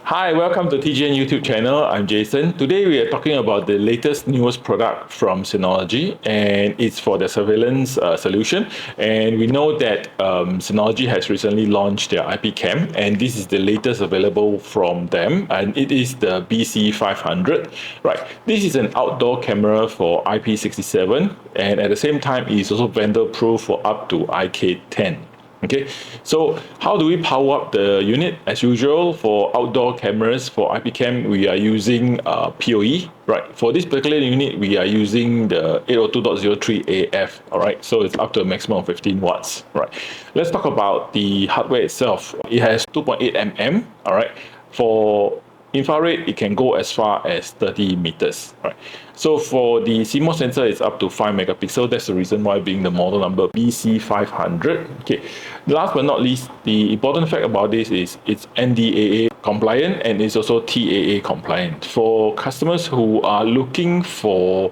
Hi, welcome to TGN YouTube channel. I'm Jason. Today we are talking about the latest, newest product from Synology, and it's for the surveillance solution. And we know that Synology has recently launched their IP cam, and this is the latest available from them, and it is the BC500. Right, this is an outdoor camera for IP67, and at the same time, it is also vendor proof for up to IK10. Okay, so how do we power up the unit? As usual, for outdoor cameras, for IP cam, we are using PoE, right? For this particular unit, we are using the 802.03AF, all right? So it's up to a maximum of 15 watts, right? Let's talk about the hardware itself. It has 2.8 mm, all right? For infrared, it can go as far as 30 meters, right? So for the CMOS sensor, it's up to 5 megapixel. That's the reason why being the model number BC500. Okay. Last but not least, the important fact about this is it's NDAA compliant and it's also TAA compliant. For customers who are looking for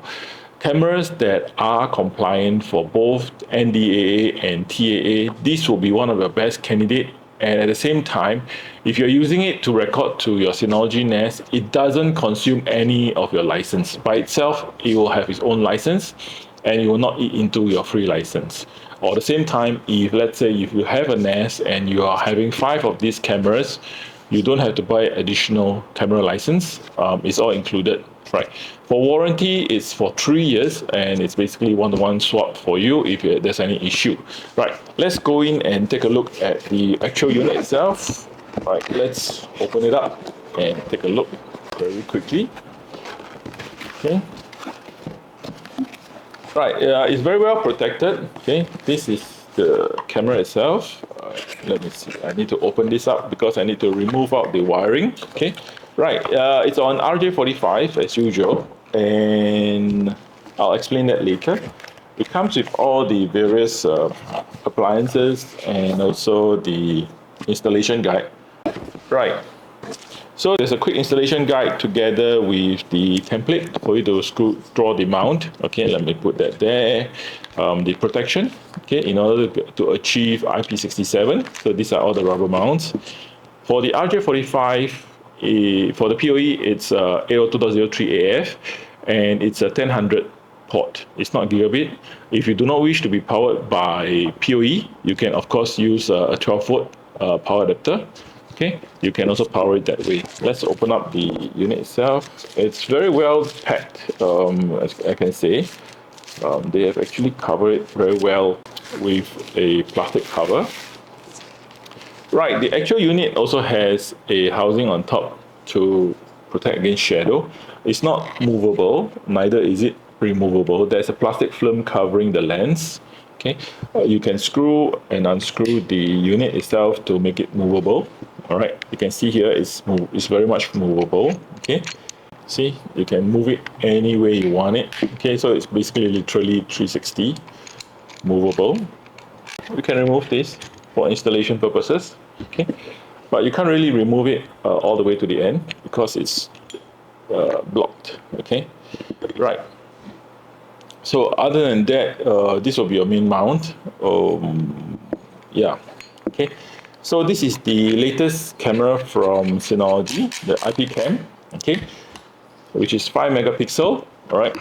cameras that are compliant for both NDAA and TAA, this will be one of the best candidates. And at the same time, if you're using it to record to your Synology NAS, it doesn't consume any of your license. By itself, it will have its own license and it will not eat into your free license. Or at the same time, if let's say if you have a NAS and you are having 5 of these cameras, you don't have to buy additional camera license. It's all included, right? For warranty, it's for 3 years, and it's basically one-to-one swap for you if there's any issue. Right, let's go in and take a look at the actual unit itself. Right, let's open it up and take a look very quickly. Okay. Right, it's very well protected. Okay, this is the camera itself. Let me see. I need to open this up because I need to remove out the wiring. Okay, right. It's on RJ45 as usual, and I'll explain that later. It comes with all the various appliances and also the installation guide. Right. So there's a quick installation guide together with the template for you to draw the mount. Okay, let me put that there. The protection, okay, in order to achieve IP67. So these are all the rubber mounts. For the RJ45, for the PoE, it's 802.03AF, and it's a 1000 port. It's not gigabit. If you do not wish to be powered by PoE, you can of course use a 12-volt power adapter. Okay, you can also power it that way. Let's open up the unit itself. It's very well packed, as I can say. They have actually covered it very well with a plastic cover. Right, the actual unit also has a housing on top to protect against shadow. It's not movable, neither is it removable. There's a plastic film covering the lens. Okay, you can screw and unscrew the unit itself to make it movable. All right, you can see here it's very much movable. Okay, see, you can move it any way you want it. Okay, so it's basically literally 360 movable. You can remove this for installation purposes. Okay, but you can't really remove it all the way to the end because it's blocked. Okay, right. So other than that, this will be your main mount. Yeah, okay. So this is the latest camera from Synology, the IP cam, okay, which is 5 megapixel, all right,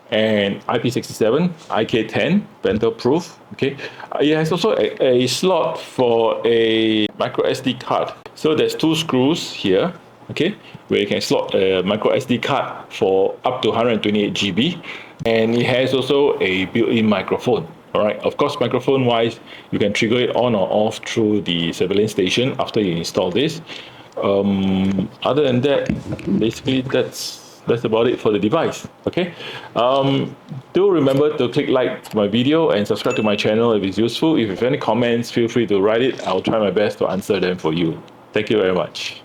and IP67 IK10 vendor proof. Okay, it has also a slot for a micro SD card. So there's 2 screws here, okay, where you can slot a micro SD card for up to 128 GB. And it has also a built-in microphone. All right, of course, microphone wise, you can trigger it on or off through the surveillance station after you install this. Other than that, basically that's about it for the device. Okay, do remember to click like to my video and subscribe to my channel if it's useful. If you have any comments, feel free to write it. I'll try my best to answer them for you. Thank you very much.